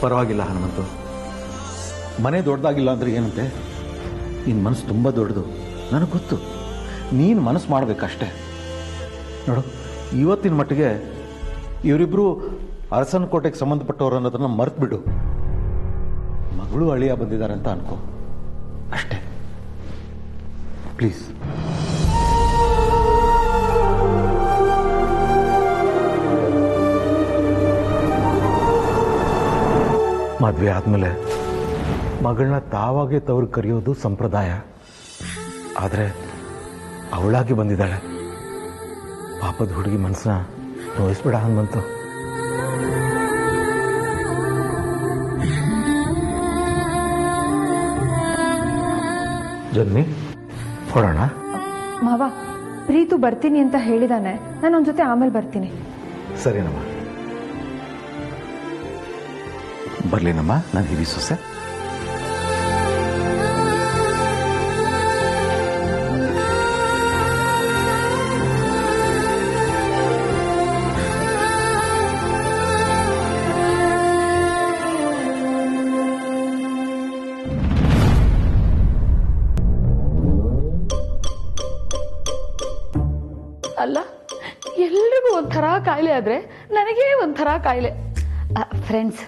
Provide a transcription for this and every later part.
ಪರವಾಗಿಲ್ಲ ಹನುಮಂತು. ಮನೆ ದೊಡ್ಡದಾಗಿಲ್ಲ ಅಂದರೆ ಏನಂತೆ, ನಿನ್ನ ಮನಸ್ಸು ತುಂಬ ದೊಡ್ಡದು, ನನಗೆ ಗೊತ್ತು. ನೀನು ಮನಸ್ಸು ಮಾಡಬೇಕಷ್ಟೇ. ನೋಡು, ಇವತ್ತಿನ ಮಟ್ಟಿಗೆ ಇವರಿಬ್ಬರು ಅರಸನಕೋಟೆಗೆ ಸಂಬಂಧಪಟ್ಟವರು ಅನ್ನೋದನ್ನು ಮರೆತು ಬಿಡು. ಮಗಳು ಅಳಿಯ ಬಂದಿದ್ದಾರೆ ಅಂತ ಅನ್ಕೋ ಅಷ್ಟೇ. ಪ್ಲೀಸ್. ಮದುವೆ ಆದಮೇಲೆ ಮಗಳನ್ನ ತಾವಾಗೆ ತವ್ರು ಕರೆಯೋದು ಸಂಪ್ರದಾಯ. ಆದರೆ ಅವಳಾಗಿ ಬಂದಿದ್ದಾಳೆ. ಪಾಪದ ಹುಡುಗಿ ಮನಸ್ಸನ್ನ ನೋಯಿಸ್ಬೇಡ ಹನುಮಂತು. ಜನ್ನಿ, ಹೊಡೋಣ. ಮಾವ, ಪ್ರೀತು ಬರ್ತೀನಿ ಅಂತ ಹೇಳಿದಾನೆ. ನಾನು ಅವನ ಜೊತೆ ಆಮೇಲೆ ಬರ್ತೀನಿ. ಸರಿನಮ್ಮ, ಬರ್ಲಿನಮ್ಮ ನಾನು ಹಿರಿ ಸೊಸೆ. ಅಲ್ಲ, ಎಲ್ರಿಗೂ ಒಂಥರ ಕಾಯಿಲೆ ಆದ್ರೆ ನನಗೇ ಒಂಥರ ಕಾಯಿಲೆ. ಫ್ರೆಂಡ್ಸ್,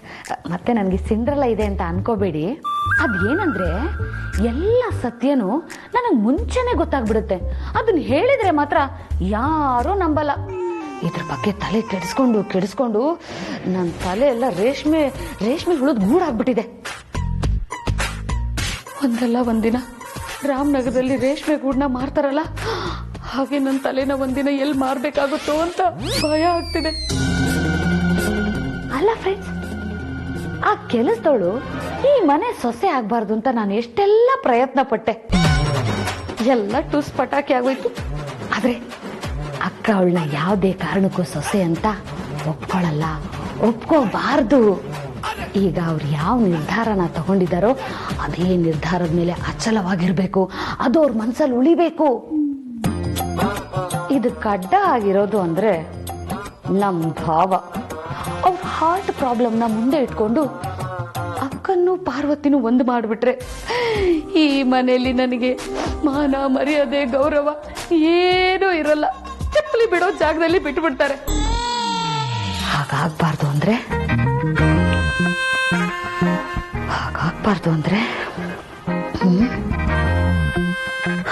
ಮತ್ತೆ ನನಗೆ ಸಿಂಡ್ರಲ್ಲ ಇದೆ ಅಂತ ಅನ್ಕೋಬೇಡಿ. ಅದೇನಂದ್ರೆ ಎಲ್ಲ ಸತ್ಯನೂ ನನಗೆ ಮುಂಚೆನೆ ಗೊತ್ತಾಗ್ಬಿಡುತ್ತೆ. ಅದನ್ನ ಹೇಳಿದ್ರೆ ಮಾತ್ರ ಯಾರೂ ನಂಬಲ್ಲ. ಇದ್ರ ಬಗ್ಗೆ ತಲೆ ಕೆಡಿಸ್ಕೊಂಡು ನನ್ನ ತಲೆ ಎಲ್ಲ ರೇಷ್ಮೆ ಹುಳದ ಗೂಡಾಗ್ಬಿಟ್ಟಿದೆ. ಒಂದಲ್ಲ ಒಂದಿನ ರಾಮನಗರದಲ್ಲಿ ರೇಷ್ಮೆ ಗೂಡನ್ನ ಮಾರ್ತಾರಲ್ಲ, ಹಾಗೆ ನನ್ನ ತಲೆನ ಒಂದಿನ ಎಲ್ಲಿ ಮಾರ್ಬೇಕಾಗುತ್ತೋ ಅಂತ ಭಯ ಆಗ್ತಿದೆ. ಅಲ್ಲ ಫ್ರೆಂಡ್ಸ್, ಆ ಕೆಲಸದವಳು ಈ ಮನೆ ಸೊಸೆ ಆಗ್ಬಾರ್ದು ಅಂತ ನಾನು ಎಷ್ಟೆಲ್ಲ ಪ್ರಯತ್ನ ಪಟ್ಟೆ. ಎಲ್ಲ ಟುಸ್ ಪಟಾಕಿ ಆಗೋಯ್ತು. ಆದ್ರೆ ಅಕ್ಕ ಅವಳನ್ನ ಯಾವುದೇ ಕಾರಣಕ್ಕೂ ಸೊಸೆ ಅಂತ ಒಪ್ಕೊಳ್ಳಲ್ಲ, ಒಪ್ಕೋಬಾರ್ದು. ಈಗ ಅವ್ರು ಯಾವ ನಿರ್ಧಾರನ ತಗೊಂಡಿದ್ದಾರೋ ಅದೇ ನಿರ್ಧಾರದ ಮೇಲೆ ಅಚಲವಾಗಿರ್ಬೇಕು. ಅದು ಅವ್ರ ಮನಸ್ಸಲ್ಲಿ ಉಳಿಬೇಕು. ಇದಕ್ಕೆ ಅಡ್ಡ ಆಗಿರೋದು ಅಂದ್ರೆ ನಮ್ ಭಾವ. ಅವ್ರ ಹಾರ್ಟ್ ಪ್ರಾಬ್ಲಮ್ನ ಮುಂದೆ ಇಟ್ಕೊಂಡು ಅಕ್ಕನ್ನು ಪಾರ್ವತಿನೂ ಒಂದು ಮಾಡಿಬಿಟ್ರೆ ಈ ಮನೆಯಲ್ಲಿ ನನಗೆ ಮಾನ ಮರ್ಯಾದೆ ಗೌರವ ಏನೂ ಇರಲ್ಲ. ಚಪ್ಪಲಿ ಬಿಡೋ ಜಾಗದಲ್ಲಿ ಬಿಟ್ಬಿಡ್ತಾರೆ. ಹಾಗಾಗ್ಬಾರ್ದು ಅಂದ್ರೆ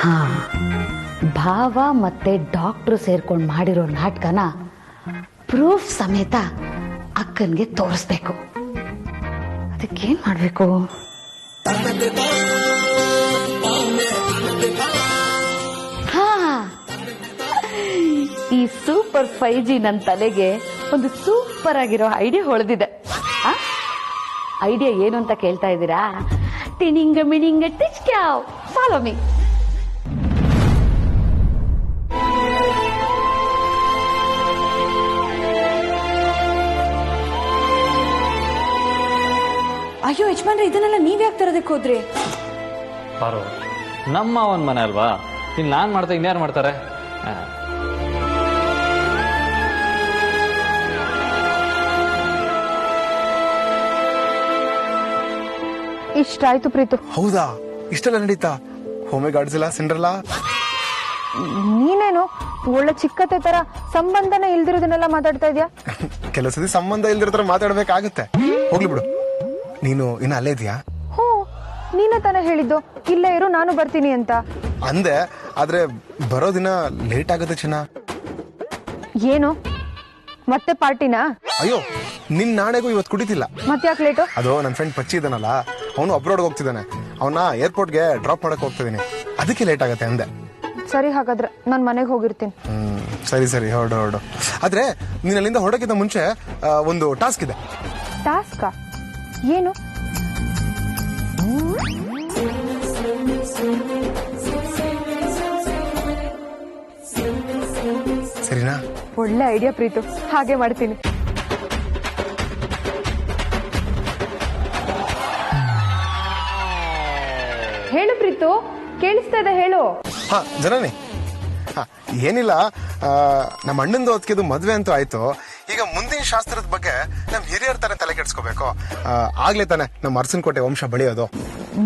ಹಾ, ಭಾವ ಮತ್ತೆ ಡಾಕ್ಟ್ರು ಸೇರ್ಕೊಂಡು ಮಾಡಿರೋ ನಾಟಕನ ಪ್ರೂಫ್ ಸಮೇತ ಅಕ್ಕನ್ಗೆ ತೋರಿಸ್ಬೇಕು. ಅದಕ್ಕೇನ್ ಮಾಡ್ಬೇಕು? ಹಾ, ಈ ಸೂಪರ್ 5G ನನ್ನ ತಲೆಗೆ ಒಂದು ಸೂಪರ್ ಆಗಿರೋ ಐಡಿಯಾ ಹೊಳೆದಿದೆ. ಐಡಿಯಾ ಏನು ಅಂತ ಕೇಳ್ತಾ ಇದ್ದೀರಾ? ಟಿನಿಂಗ ಮಿನಿಂಗ ಟಿಚ್ ಕ್ಯಾವ್, ಫಾಲೋ ಮೀ. ಅಯ್ಯೋ ಯಜಮಾನ್ರೆ, ಇದನ್ನೆಲ್ಲ ನೀವ್ ಯಾಕೆ ತರೋದಕ್ಕೆ ಹೋದ್ರಿ? ಪಾರು, ನಮ್ಮ ಅವನ ಮನೆ ಅಲ್ವಾ, ಇನ್ನು ನಾನ್ ಮಾಡ್ತಾ ಇನ್ಯಾರು ಮಾಡ್ತಾರೆ? ಇಷ್ಟ ಆಯ್ತು ಪ್ರೀತು. ಹೌದಾ? ಇಷ್ಟೆಲ್ಲ ನಡೀತಾ? ಹೋಮೆ ಗಾಡ್ಸಿಲ್ಲ ಸಿಂಡ್ರಲ್ಲ? ನೀನೇನು ಒಳ್ಳೆ ಚಿಕ್ಕತೆ ತರ ಸಂಬಂಧನ ಇಲ್ದಿರೋದನ್ನೆಲ್ಲ ಮಾತಾಡ್ತಾ ಇದ್ಯಾ? ಕೆಲವು ಸತಿ ಸಂಬಂಧ ಇಲ್ದಿರೋ ತರ ಮಾತಾಡ್ಬೇಕಾಗತ್ತೆ. ಹೋಗ್ಲಿ ಬಿಡು. ನೀನು ಇನ್ನ ಅಲ್ಲೇ ಇದೆಯಾ? ಹ್ಞೂ, ನೀನೇ ತಾನೇ ಹೇಳಿದ್ದು ಇಲ್ಲೇ ಇರು, ನಾನು ಬರ್ತೀನಿ ಅಂತ. ಅಂದೆ, ಆದ್ರೆ ಬರೋ ದಿನ ಲೇಟ್ ಆಗುತ್ತೆ ಚಿನ್ನ. ಏನು ಮತ್ತೆ ಪಾರ್ಟಿನಾ? ಅಯ್ಯೋ, ನಿನ್ ನಾಳೆಗೂ ಇವತ್ತು ಕುಡಿತಿಲ್ಲ. ಮತ್ತ್ಯಾಕ್ ಲೇಟು? ಅದು ನನ್ನ ಫ್ರೆಂಡ್ ಪಚ್ಚಿ ಇದಾನಲ್ಲ, ಅವನು ಅಬ್ರೋಡ್ಗೆ ಹೋಗ್ತಿದ್ದಾನೆ. ಅವನ್ನ ಏರ್ಪೋರ್ಟ್ಗೆ ಡ್ರಾಪ್ ಮಾಡಕ್ ಹೋಗ್ತಿದ್ದೀನಿ, ಅದಕ್ಕೆ ಲೇಟ್ ಆಗತ್ತೆ ಅಂದೆ. ಸರಿ, ಹಾಗಾದ್ರೆ ನಾನು ಮನೆಗೆ ಹೋಗಿರ್ತೀನಿ. ಸರಿ ಹೊರಡು. ಆದ್ರೆ ನೀನ್ ಅಲ್ಲಿಂದ ಹೊರಡಕ್ಕಿಂತ ಮುಂಚೆ ಒಂದು ಟಾಸ್ಕ್ ಇದೆ. ಟಾಸ್ಕಾ? ಏನು? ಸರಿನಾ? ಒಳ್ಳೆ ಐಡಿಯಾ ಪ್ರೀತು, ಹಾಗೆ ಮಾಡ್ತೀನಿ. ಹೇಳು ಪ್ರೀತು, ಕೇಳಿಸ್ತಾ ಇದೆ, ಹೇಳು. ಹಾ ಜನನಿ, ಏನಿಲ್ಲ, ನಮ್ಮ ಅಣ್ಣಂದು ಹೊತ್ತಿಗೆದು ಮದ್ವೆ ಅಂತೂ ಆಯ್ತು. ಈಗ ಮುಂದಿನ ಶಾಸ್ತ್ರದ ಬಗ್ಗೆ ನಮ್ ಹಿರಿಯರ ತರ ತಲೆ ಕೆಡ್ಸ್ಕೋಬೇಕು. ಆಗ್ಲೇ ತಾನೆ ನಮ್ಮ ಅರಸನಕೋಟೆ ವಂಶ ಬೆಳೆಯೋದು.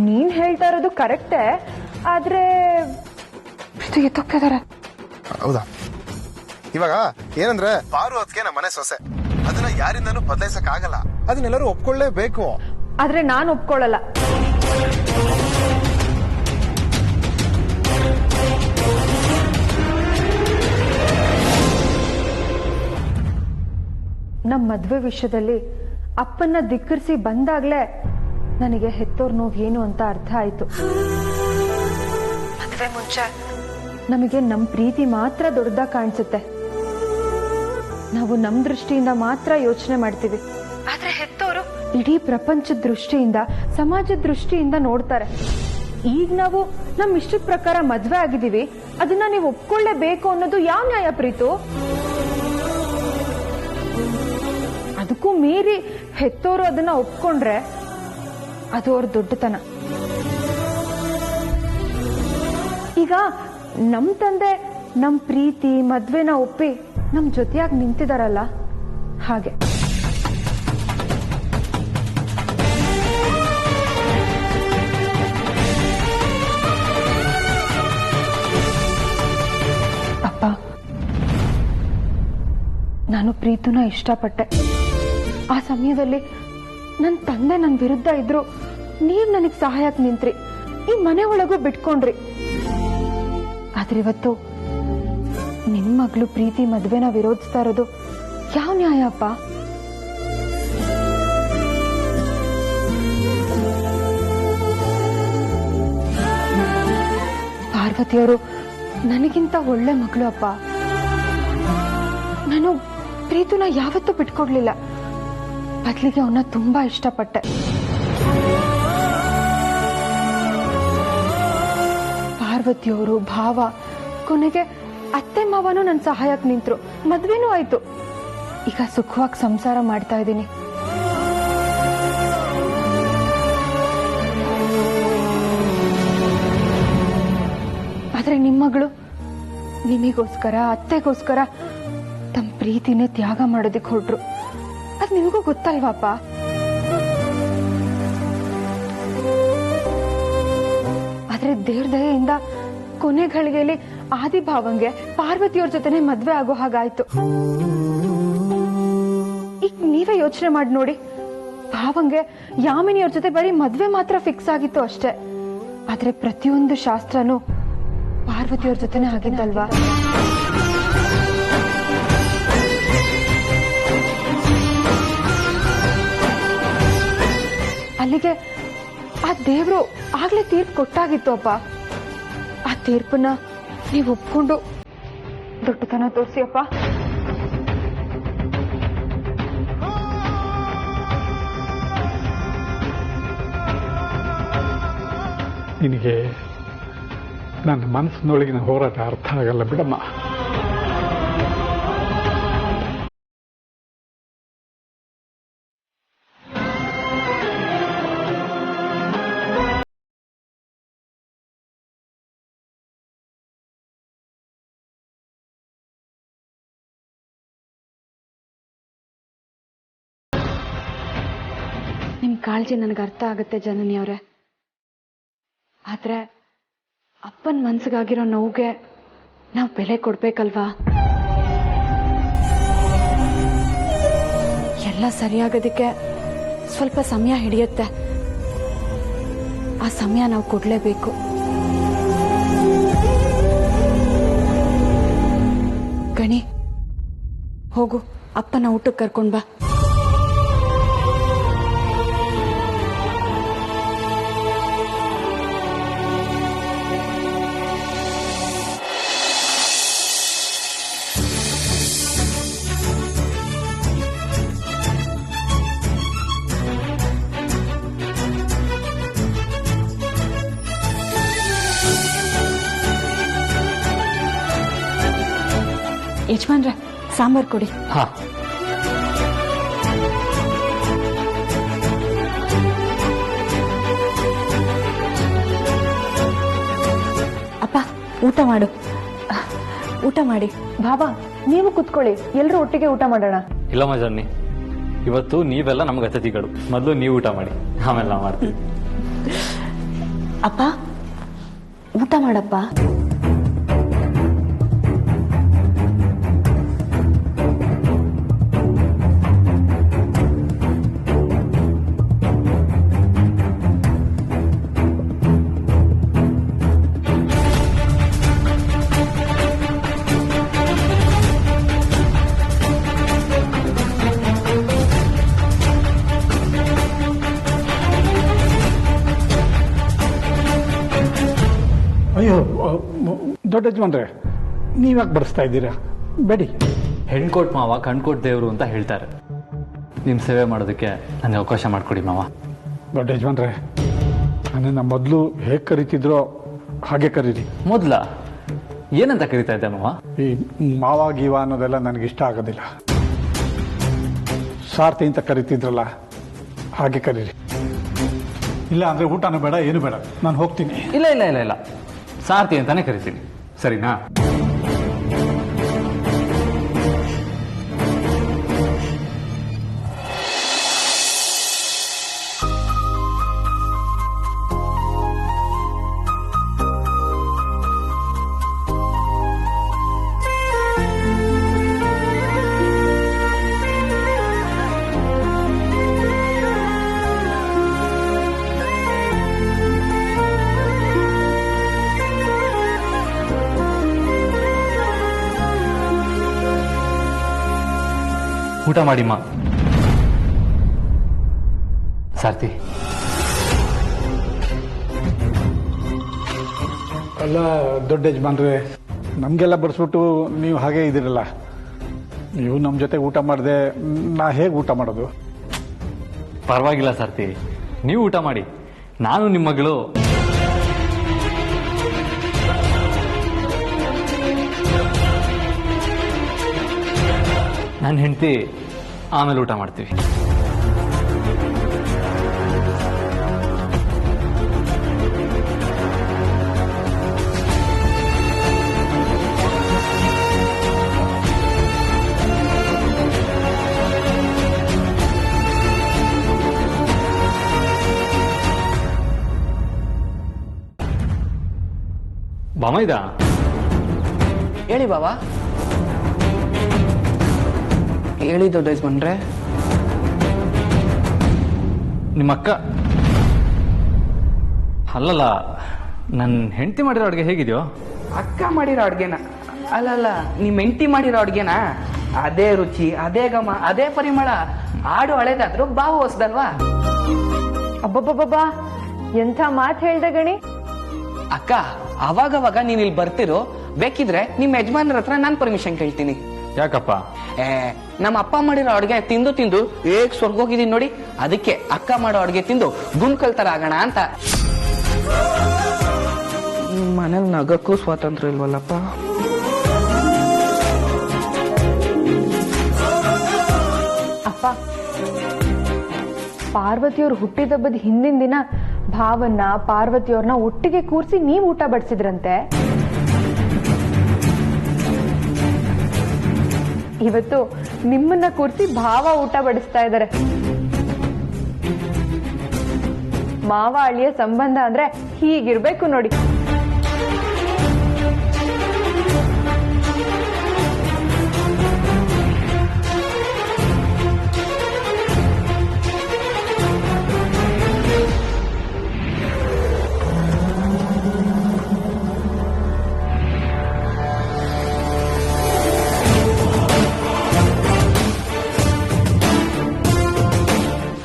ನೀನ್ ಹೇಳ್ತಾ ಇರೋದು ಕರೆಕ್ಟೇ, ಆದ್ರೆ ಪ್ರೀತು ಎತ್ತೋಗ್ತಿದಾರೆ. ಹೌದಾ? ಇವಾಗ ಏನಂದ್ರೆ ಪಾರು ಹೊತ್ತಿಗೆ ನಮ್ಮ ಮನೆ ಸೊಸೆ, ಅದನ್ನ ಯಾರಿಂದನೂ ಬದಲಾಯಿಸಕ್ ಆಗಲ್ಲ, ಅದನ್ನೆಲ್ಲರೂ ಒಪ್ಕೊಳ್ಳೇಬೇಕು. ಆದ್ರೆ ನಾನು ಒಪ್ಕೊಳ್ಳಲ್ಲ. ನಮ್ಮ ಮದ್ವೆ ವಿಷಯದಲ್ಲಿ ಅಪ್ಪನ್ನ ಧಿಕ್ಕರಿಸಿ ಬಂದಾಗ್ಲೇ ನನಗೆ ಹೆತ್ತೋರ್ ನೋವು ಏನು ಅಂತ ಅರ್ಥ ಆಯ್ತು. ಮದ್ವೆ ಮುಂಚೆ ನಮಗೆ ನಮ್ ಪ್ರೀತಿ ಮಾತ್ರ ದೊಡ್ಡದಾಗಿ ಕಾಣಿಸುತ್ತೆ, ನಾವು ನಮ್ ದೃಷ್ಟಿಯಿಂದ ಮಾತ್ರ ಯೋಚನೆ ಮಾಡ್ತೀವಿ. ಆದ್ರೆ ಹೆತ್ತೋರು ಇಡೀ ಪ್ರಪಂಚದ ದೃಷ್ಟಿಯಿಂದ, ಸಮಾಜದ ದೃಷ್ಟಿಯಿಂದ ನೋಡ್ತಾರೆ. ಈಗ ನಾವು ನಮ್ ಇಷ್ಟದ ಪ್ರಕಾರ ಮದ್ವೆ ಆಗಿದೀವಿ, ಅದನ್ನ ನೀವು ಒಪ್ಕೊಳ್ಳೇಬೇಕು ಅನ್ನೋದು ಯಾವ ನ್ಯಾಯ ಪ್ರೀತು? ಅದಕ್ಕೂ ಮೀರಿ ಹೆತ್ತೋರು ಅದನ್ನ ಒಪ್ಕೊಂಡ್ರೆ ಅದು ಅವ್ರ ದೊಡ್ಡತನ. ಈಗ ನಮ್ ತಂದೆ ನಮ್ ಪ್ರೀತಿ ಮದ್ವೆನ ಒಪ್ಪಿ ನಮ್ ಜೊತೆಯಾಗಿ ನಿಂತಿದಾರಲ್ಲ, ಹಾಗೆ. ಅಪ್ಪ, ನಾನು ಪ್ರೀತುನ ಇಷ್ಟಪಟ್ಟೆ. ಆ ಸಮಯದಲ್ಲಿ ನನ್ನ ತಂದೆ ನನ್ನ ವಿರುದ್ಧ ಇದ್ರು, ನೀವ್ ನನಗ್ ಸಹಾಯಕ್ಕೆ ನಿಂತ್ರಿ, ಈ ಮನೆ ಒಳಗೂ ಬಿಟ್ಕೊಂಡ್ರಿ. ಆದ್ರೆ ಇವತ್ತು ನಿಮ್ ಮಗಳು ಪ್ರೀತಿ ಮದ್ವೆನ ವಿರೋಧಿಸ್ತಾ ಇರೋದು ಯಾವ ನ್ಯಾಯ ಅಪ್ಪ? ಪಾರ್ವತಿಯವರು ನನಗಿಂತ ಒಳ್ಳೆ ಮಗಳು ಅಪ್ಪ. ನಾನು ಪ್ರೀತುನ ಯಾವತ್ತೂ ಬಿಟ್ಕೊಡ್ಲಿಲ್ಲ, ಬದ್ಲಿಗೆ ಅವನ್ನ ತುಂಬಾ ಇಷ್ಟಪಟ್ಟೆ. ಪಾರ್ವತಿಯವರು, ಭಾವ, ಕೊನೆಗೆ ಅತ್ತೆ ಮಾವನು ನನ್ನ ಸಹಾಯಕ್ಕೆ ನಿಂತ್ರು, ಮದ್ವೆನೂ ಆಯ್ತು. ಈಗ ಸುಖವಾಗಿ ಸಂಸಾರ ಮಾಡ್ತಾ ಇದ್ದೀನಿ. ಆದ್ರೆ ನಿಮ್ಮ ಮಗಳು ನಿಮಗೋಸ್ಕರ, ಅತ್ತೆಗೋಸ್ಕರ ತಮ್ಮ ಪ್ರೀತಿನೇ ತ್ಯಾಗ ಮಾಡೋದಿಕ್ ಹೊರಟ್ರು. ಅದ್ ನಿಮಗೂ ಗೊತ್ತಲ್ವಾಪ? ಆದ್ರೆ ದೇವ್ರ ದಯೆಯಿಂದ ಕೊನೆ ಗಳಿಗೆಯಲ್ಲಿ ಆದಿಭಾವಂಗೆ ಪಾರ್ವತಿಯವ್ರ ಜೊತೆನೆ ಮದ್ವೆ ಆಗೋ ಹಾಗಾಯ್ತು. ಈಗ ನೀವೇ ಯೋಚನೆ ಮಾಡಿ ನೋಡಿ, ಭಾವಂಗೆ ಯಾಮಿನಿಯವ್ರ ಜೊತೆ ಬರೀ ಮದ್ವೆ ಮಾತ್ರ ಫಿಕ್ಸ್ ಆಗಿತ್ತು ಅಷ್ಟೇ, ಆದ್ರೆ ಪ್ರತಿಯೊಂದು ಶಾಸ್ತ್ರನೂ ಪಾರ್ವತಿಯವ್ರ ಜೊತೆನೆ ಆಗಿದ್ದಲ್ವಾ? ಅಲ್ಲಿಗೆ ಆ ದೇವ್ರು ಆಗ್ಲೇ ತೀರ್ಪು ಕೊಟ್ಟಾಗಿತ್ತು ಅಪ್ಪ. ಆ ತೀರ್ಪನ್ನ ನೀವು ಒಪ್ಕೊಂಡು ದೊಡ್ಡತನ ತೋರಿಸಿ ಅಪ್ಪ. ನಿನಗೆ ನನ್ನ ಮನಸ್ಸಿನೊಳಗಿನ ಹೋರಾಟ ಅರ್ಥ ಆಗಲ್ಲ ಬಿಡಮ್ಮ. ನಿಮ್ ಕಾಳಜಿ ನನಗೆ ಅರ್ಥ ಆಗುತ್ತೆ ಜನನಿ ಅವ್ರೆ. ಆದ್ರೆ ಅಪ್ಪನ ಮನ್ಸಿಗಾಗಿರೋ ನೋವಿಗೆ ನಾವು ಬೆಲೆ ಕೊಡ್ಬೇಕಲ್ವಾ? ಎಲ್ಲ ಸರಿಯಾಗೋದಕ್ಕೆ ಸ್ವಲ್ಪ ಸಮಯ ಹಿಡಿಯುತ್ತೆ. ಆ ಸಮಯ ನಾವು ಕೊಡ್ಲೇಬೇಕು. ಗಣಿ, ಹೋಗು, ಅಪ್ಪನ ಊಟಕ್ಕೆ ಕರ್ಕೊಂಡ್ ಬಾ. ಯಜಮಾನ್ರೆ, ಸಾಂಬಾರ್ ಕೊಡಿ. ಹಾ, ಅಪ್ಪ, ಊಟ ಮಾಡು. ಊಟ ಮಾಡಿ. ಬಾಬಾ, ನೀವು ಕುತ್ಕೊಳ್ಳಿ, ಎಲ್ರೂ ಒಟ್ಟಿಗೆ ಊಟ ಮಾಡೋಣ. ಇಲ್ಲಮ್ಮ ಜರ್ನಿ, ಇವತ್ತು ನೀವೆಲ್ಲ ನಮ್ಗೆ ಅತಿಥಿಗಳು. ಮೊದಲು ನೀವು ಊಟ ಮಾಡಿ, ಆಮೇಲೆ ನಾವು ಮಾಡ್ತೀವಿ. ಅಪ್ಪ ಊಟ ಮಾಡಪ್ಪ. ಅಯ್ಯೋ ದೊಡ್ಡ ಯಜಮಾನ್ರೆ, ನೀವ್ಯಾಕೆ ಬಡಿಸ್ತಾ ಇದ್ದೀರಾ? ಬೇಡಿ. ಹೆಣ್ಕೊಟ್ ಮಾವ ಕಣ್ಕೊಟ್ ದೇವರು ಅಂತ ಹೇಳ್ತಾರೆ. ನಿಮ್ಮ ಸೇವೆ ಮಾಡೋದಕ್ಕೆ ನನಗೆ ಅವಕಾಶ ಮಾಡಿಕೊಡಿ ಮಾವ. ದೊಡ್ಡ ಯಜಮಾನ್ರೆ, ನನ್ನನ್ನು ಮೊದಲು ಹೇಗೆ ಕರಿತಿದ್ರೋ ಹಾಗೆ ಕರೀರಿ. ಮೊದಲ ಏನಂತ ಕರಿತಾ ಇದ್ದೆ ಮಾವ? ಈ ಮಾವ ಗೀವ ಅನ್ನೋದೆಲ್ಲ ನನಗೆ ಇಷ್ಟ ಆಗೋದಿಲ್ಲ. ಸಾರ್ಥಿ ಅಂತ ಕರಿತಿದ್ರಲ್ಲ ಹಾಗೆ ಕರೀರಿ. ಇಲ್ಲ ಅಂದರೆ ಊಟನೂ ಬೇಡ, ಏನು ಬೇಡ, ನಾನು ಹೋಗ್ತೀನಿ. ಇಲ್ಲ ಇಲ್ಲ ಇಲ್ಲ ಇಲ್ಲ, ಸಾರ್ಥಿ ಅಂತಾನೆ ಕರಿತೀನಿ, ಸರಿನಾ? ಊಟ ಮಾಡಿಮ್ಮ. ಸಾರ್ಥಿ, ಅಲ್ಲ ದೊಡ್ಡ ಯಜಮಾನ್ರೆ, ನಮಗೆಲ್ಲ ಬಡಿಸ್ಬಿಟ್ಟು ನೀವು ಹಾಗೆ ಇದ್ದೀರಲ್ಲ. ನೀವು ನಮ್ಮ ಜೊತೆ ಊಟ ಮಾಡಿದೆ, ನಾ ಹೇಗೆ ಊಟ ಮಾಡೋದು? ಪರವಾಗಿಲ್ಲ ಸಾರ್ಥಿ, ನೀವು ಊಟ ಮಾಡಿ. ನಾನು ನಿಮ್ಮ ಮಗಳು. ನನ್ನ ಹೆಂಡತಿ, ಆಮೇಲೆ ಊಟ ಮಾಡ್ತೀವಿ. ಬಾಮೈದ, ಹೇಳಿ ಬಾಬಾ. ಹೇಳಿ ದೊಡ್ಡ ಯಜಮಾನ್ರೆ. ನಿಮ್ಮ ಅಕ್ಕ ಅಲ್ಲಲ್ಲ, ನನ್ನ ಹೆಂಡತಿ ಮಾಡಿರೋ ಅಡುಗೆ ಹೇಗಿದೆಯೋ? ಅಕ್ಕ ಮಾಡಿರೋ ಅಡ್ಗೆನ? ಅಲ್ಲಲ್ಲ, ನಿಮ್ಮ ಹೆಂಡತಿ ಮಾಡಿರೋ ಅಡ್ಗೆನ? ಅದೇ ರುಚಿ, ಅದೇ ಘಮ, ಅದೇ ಪರಿಮಳ. ಆಡು ಹಳೇದಾದ್ರು ಬಾವು ಹೊಸದಲ್ವಾ? ಅಬ್ಬಬ್ಬಬ್ಬಾ, ಎಂಥ ಮಾತು ಹೇಳ್ದೆ ಗಣಿ. ಅಕ್ಕ, ಅವಾಗವಾಗ ನೀನ್ ಇಲ್ಲಿ ಬರ್ತಿರೋ, ಬೇಕಿದ್ರೆ ನಿಮ್ ಯಜಮಾನ್ರ ಹತ್ರ ನಾನ್ ಪರ್ಮಿಷನ್ ಕೇಳ್ತೀನಿ. ಯಾಕಪ್ಪ? ನಮ್ಮ ಅಪ್ಪ ಮಾಡಿರೋ ಅಡ್ಗೆ ತಿಂದು ತಿಂದು ಹೇಗ್ ಸ್ವರ್ಗೋಗಿದೀನಿ ನೋಡಿ. ಅದಕ್ಕೆ ಅಕ್ಕ ಮಾಡೋ ಅಡ್ಗೆ ತಿಂದು ಗುಂಡ್ಕಲ್ ತರ ಆಗೋಣ ಅಂತ. ಮನೇಲಿ ನಗಕ್ಕೂ ಸ್ವಾತಂತ್ರ್ಯ ಇಲ್ವಲ್ಲಪ್ಪ. ಅಪ್ಪ, ಪಾರ್ವತಿಯವ್ರು ಹುಟ್ಟಿದಬ್ಬದ ಹಿಂದಿನ ದಿನ ಭಾವನ್ನ ಪಾರ್ವತಿಯವ್ರನ್ನ ಒಟ್ಟಿಗೆ ಕೂರಿಸಿ ನೀವು ಊಟ ಬಡಿಸಿದ್ರಂತೆ. ಇವತ್ತು ನಿಮ್ಮನ್ನ ಕೂರಿಸಿ ಭಾವ ಊಟ ಬಡಿಸ್ತಾ ಇದ್ದಾರೆ. ಮಾವ ಅಳಿಯ ಸಂಬಂಧ ಅಂದ್ರೆ ಹೀಗಿರ್ಬೇಕು ನೋಡಿ.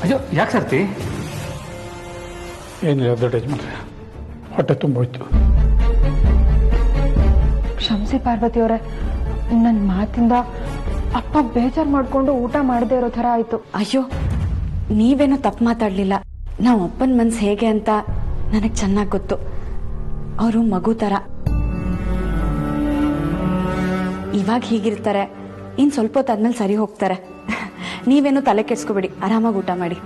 ಅಯ್ಯೋ, ಯಾಕೆ ಸರ್ತಿ? ಏನಿಲ್ಲ ದೊಡ್ಡ ಯಜಮಾನ್ರೆ, ಹೊಟ್ಟೆ ತುಂಬೋಯ್ತು. ಕ್ಷಮಿಸಿ ಪಾರ್ವತಿಯವರೇ, ನನ್ನ ಮಾತಿಂದ ಅಪ್ಪ ಬೇಜಾರು ಮಾಡ್ಕೊಂಡು ಊಟ ಮಾಡದೇ ಇರೋ ಥರ ಆಯ್ತು. ಅಯ್ಯೋ, ನೀವೇನೋ ತಪ್ಪು ಮಾತಾಡ್ಲಿಲ್ಲ. ನಾವು ಅಪ್ಪನ ಮನ್ಸು ಹೇಗೆ ಅಂತ ನನಗೆ ಚೆನ್ನಾಗಿ ಗೊತ್ತು. ಅವರು ಮಗು ತರ. ಇವಾಗ ಹೀಗಿರ್ತಾರೆ, ಇನ್ ಸ್ವಲ್ಪ ಹೊತ್ತಾದ್ಮೇಲೆ ಸರಿ ಹೋಗ್ತಾರೆ. ನೀವೇನು ತಲೆ ಕೆಡ್ಸ್ಕೊಬೇಡಿ, ಆರಾಮಾಗಿ ಊಟ ಮಾಡಿ.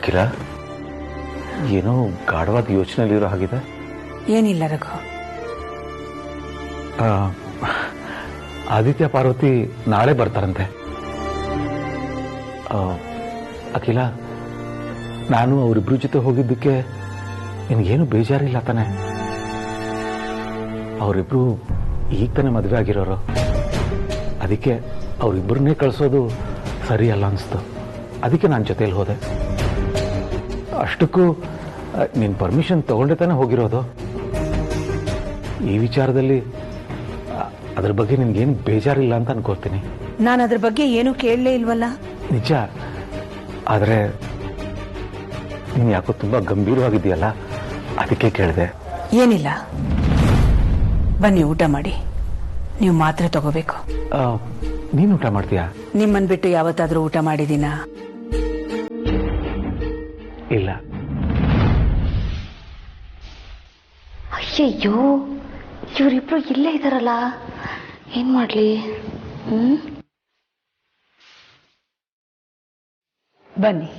ಅಖಿಲ, ಏನೋ ಗಾಢವಾದ ಯೋಚನೆಯಲ್ಲಿರೋ ಹಾಗಿದೆ. ಏನಿಲ್ಲ ರಘು. ಆದಿತ್ಯ ಪಾರ್ವತಿ ನಾಳೆ ಬರ್ತಾರಂತೆ. ಅಖಿಲ, ನಾನು ಅವರಿಬ್ರ ಜೊತೆ ಹೋಗಿದ್ದಕ್ಕೆ ನಿನಗೇನು ಬೇಜಾರಿಲ್ಲ ತಾನೆ? ಅವರಿಬ್ರು ಈಗ ತಾನೇ ಮದುವೆ ಆಗಿರೋರು. ಅದಕ್ಕೆ ಅವರಿಬ್ಬರನ್ನೇ ಕಳಿಸೋದು ಸರಿ ಅಲ್ಲ ಅನಿಸ್ತು. ಅದಕ್ಕೆ ನಾನು ಜೊತೆಯಲ್ಲಿ ಹೋದೆ. ಅಷ್ಟಕ್ಕೂ ನಿನ್ನ ಪರ್ಮಿಷನ್ ತಗೊಂಡೆ ತಾನೇ ಹೋಗಿರೋದು. ಈ ವಿಚಾರದಲ್ಲಿ ಅದ್ರ ಬಗ್ಗೆ ನಿನ್ಗೇನು ಬೇಜಾರಿಲ್ಲ ಅಂತ ಅನ್ಕೋತೀನಿ. ನಾನು ಅದ್ರ ಬಗ್ಗೆ ಏನು ಕೇಳಲೇ ಇಲ್ವಲ್ಲ. ನಿಜ. ಆದರೆ ನೀನು ಯಾಕೋ ತುಂಬಾ ಗಂಭೀರವಾಗಿದೆಯಲ್ಲ, ಅದಕ್ಕೆ ಕೇಳಿದೆ. ಏನಿಲ್ಲ, ಬನ್ನಿ ಊಟ ಮಾಡಿ. ನೀವು ಮಾತ್ರೆ ತಗೋಬೇಕು. ನೀನು ಊಟ ಮಾಡ್ತೀಯಾ? ನಿಮ್ಮನ್ ಬಿಟ್ಟು ಯಾವತ್ತಾದ್ರೂ ಊಟ ಮಾಡಿದೀನಾ? ಇಲ್ಲ. ಅಯ್ಯಯ್ಯೋ, ಇವರಿಬ್ರು ಇಲ್ಲೇ ಇದಾರಲ್ಲ, ಏನ್ ಮಾಡ್ಲಿ? ಬನ್ನಿ.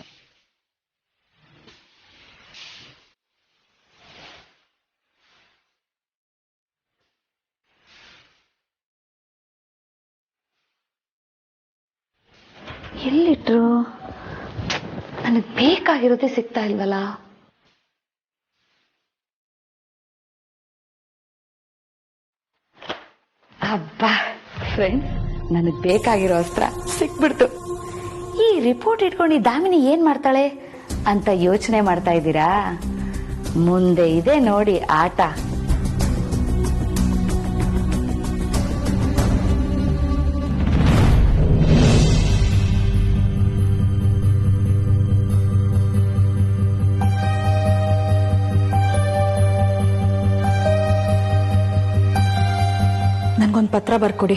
ಎಲ್ಲಿಟ್ರು? ನನಗೆ ಬೇಕಾಗಿರೋದೇ ಸಿಗ್ತಾ ಇಲ್ವಲ್ಲ. ಅಬ್ಬಾ ಫ್ರೆಂಡ್, ನನಗೆ ಬೇಕಾಗಿರೋ ಅಸ್ತ್ರ ಸಿಕ್ಬಿಡ್ತು. ಈ ರಿಪೋರ್ಟ್ ಇಟ್ಕೊಂಡು ಈ ದಾಮಿನಿ ಏನ್ ಮಾಡ್ತಾಳೆ ಅಂತ ಯೋಚನೆ ಮಾಡ್ತಾ ಇದ್ದೀರಾ? ಮುಂದೆ ಇದೆ ನೋಡಿ ಆಟ. ನನ್ಗೊಂದು ಪತ್ರ ಬರ್ಕೊಡಿ.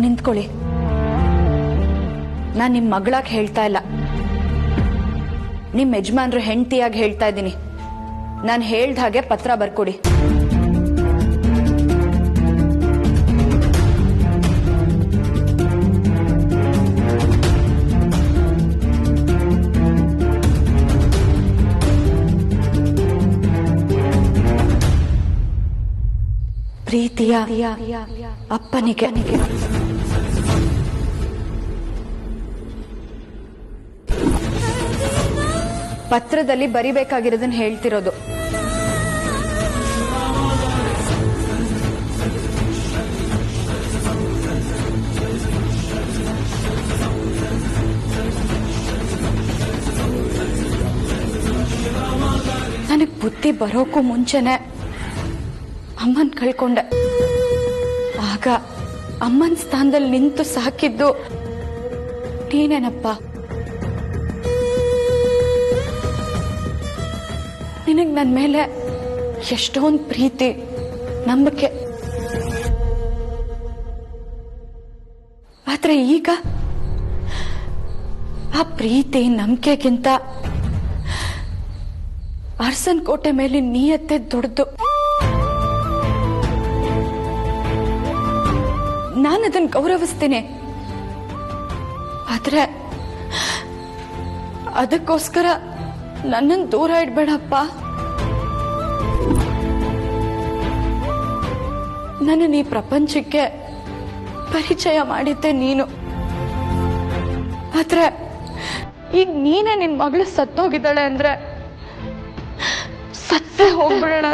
ನಿಂತ್ಕೊಳ್ಳಿ. ನಾನ್ ನಿಮ್ ಮಗಳಾಗಿ ಹೇಳ್ತಾ ಇಲ್ಲ, ನಿಮ್ ಯಜಮಾನ್ರು ಹೆಂಡತಿಯಾಗಿ ಹೇಳ್ತಾ ಇದ್ದೀನಿ. ನಾನು ಹೇಳ್ದ ಹಾಗೆ ಪತ್ರ ಬರ್ಕೊಡಿ. ಪ್ರೀತಿಯ ಅಪ್ಪನಿಗೆ. ಪತ್ರದಲ್ಲಿ ಬರಿಬೇಕಾಗಿರೋದನ್ನ ಹೇಳ್ತಿರೋದು. ನನಗ್ ಬುದ್ಧಿ ಬರೋಕ್ಕೂ ಮುಂಚೆನೆ ಅಮ್ಮನ್ ಕಳ್ಕೊಂಡೆ. ಆಗ ಅಮ್ಮನ್ ಸ್ಥಾನದಲ್ಲಿ ನಿಂತು ಸಾಕಿದ್ದು ನೀನೇನಪ್ಪ. ನಿನಗ್ ನನ್ ಮೇಲೆ ಎಷ್ಟೊಂದು ಪ್ರೀತಿ, ನಂಬಿಕೆ. ಆದ್ರೆ ಈಗ ಆ ಪ್ರೀತಿ ನಂಬಿಕೆಗಿಂತ ಅರಸನ್ ಕೋಟೆ ಮೇಲೆ ನೀಯತ್ತೆ ದೊಡ್ಡದು. ನಾನು ಅದನ್ನ ಗೌರವಿಸ್ತೀನಿ. ಆದ್ರೆ ಅದಕ್ಕೋಸ್ಕರ ನನ್ನನ್ನು ದೂರ ಇಡ್ಬೇಡಪ್ಪ. ನನ್ನನ್ನು ಈ ಪ್ರಪಂಚಕ್ಕೆ ಪರಿಚಯ ಮಾಡಿದ್ದೆ ನೀನು. ಆದ್ರೆ ಈಗ ನೀನೇ ನಿನ್ ಮಗಳು ಸತ್ತೋಗಿದ್ದಾಳೆ ಅಂದ್ರೆ ಸತ್ತೇ ಹೋಗ್ಬಿಡೋಣ.